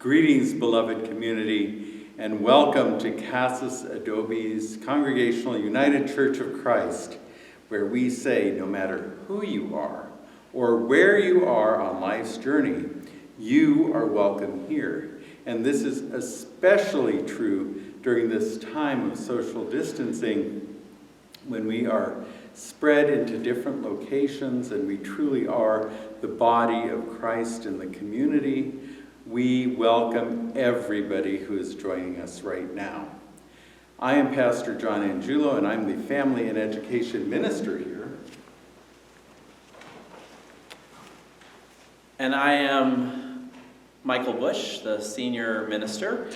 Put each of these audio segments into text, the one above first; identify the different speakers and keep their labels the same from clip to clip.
Speaker 1: Greetings, beloved community, and welcome to Casas Adobe's Congregational United Church of Christ, where we say no matter who you are or where you are on life's journey, you are welcome here. And this is especially true during this time of social distancing when we are spread into different locations and we truly are the body of Christ in the community. We welcome everybody who is joining us right now. I am Pastor John Angiulo, and I'm the Family and Education Minister here.
Speaker 2: And I am Michael Bush, the Senior Minister,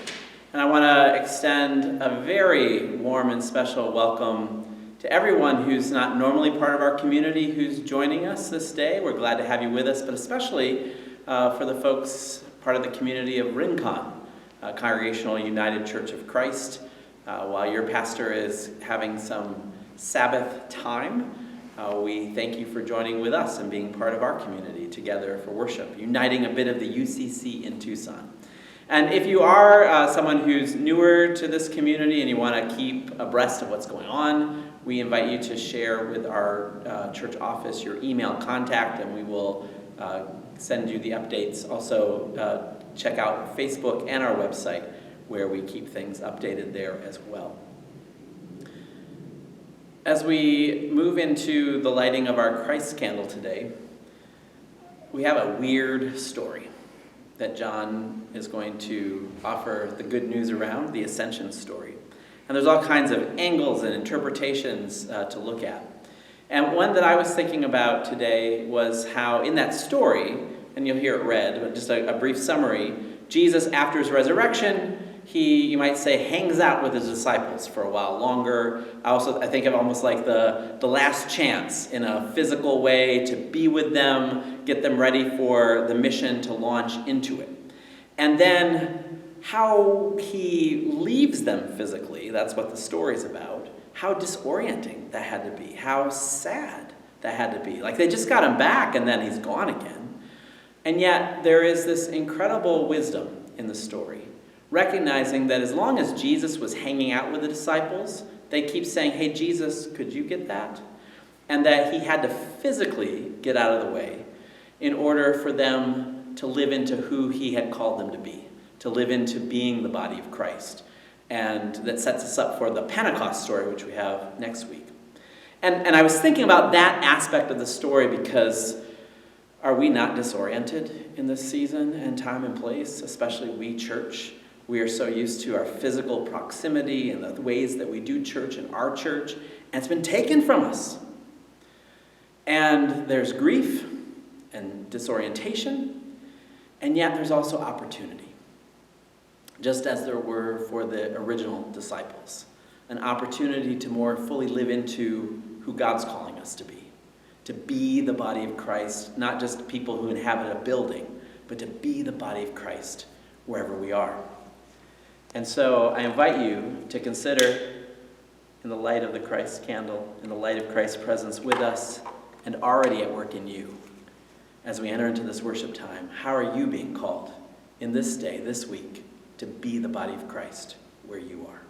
Speaker 2: and I want to extend a very warm and special welcome to everyone who's not normally part of our community who's joining us this day. We're glad to have you with us, but especially for the folks part of the community of Rincon, Congregational United Church of Christ. While your pastor is having some Sabbath time, we thank you for joining with us and being part of our community together for worship, uniting a bit of the UCC in Tucson. And if you are someone who's newer to this community and you want to keep abreast of what's going on, we invite you to share with our church office your email contact, and we will send you the updates. Also, check out Facebook and our website, where we keep things updated there as well. As we move into the lighting of our Christ candle today, we have a weird story that John is going to offer the good news around, the Ascension story. And there's all kinds of angles and interpretations to look at. And one that I was thinking about today was how in that story, and you'll hear it read, but just a brief summary, Jesus, after his resurrection, he, you might say, hangs out with his disciples for a while longer. I think of almost like the last chance in a physical way to be with them, get them ready for the mission to launch into it. And then how he leaves them physically, that's what the story's about. How disorienting that had to be. How sad that had to be. Like they just got him back and then he's gone again. And yet there is this incredible wisdom in the story, recognizing that as long as Jesus was hanging out with the disciples, they keep saying, hey, Jesus, could you get that? And that he had to physically get out of the way in order for them to live into who he had called them to be, to live into being the body of Christ. And that sets us up for the Pentecost story, which we have next week. And I was thinking about that aspect of the story because are we not disoriented in this season and time and place, especially we church? We are so used to our physical proximity and the ways that we do church in our church, and it's been taken from us. And there's grief and disorientation, and yet there's also opportunity. Just as there were for the original disciples, an opportunity to more fully live into who God's calling us to be the body of Christ, not just people who inhabit a building, but to be the body of Christ wherever we are. And so I invite you to consider, in the light of the Christ candle, in the light of Christ's presence with us and already at work in you, as we enter into this worship time, how are you being called in this day, this week, to be the body of Christ where you are?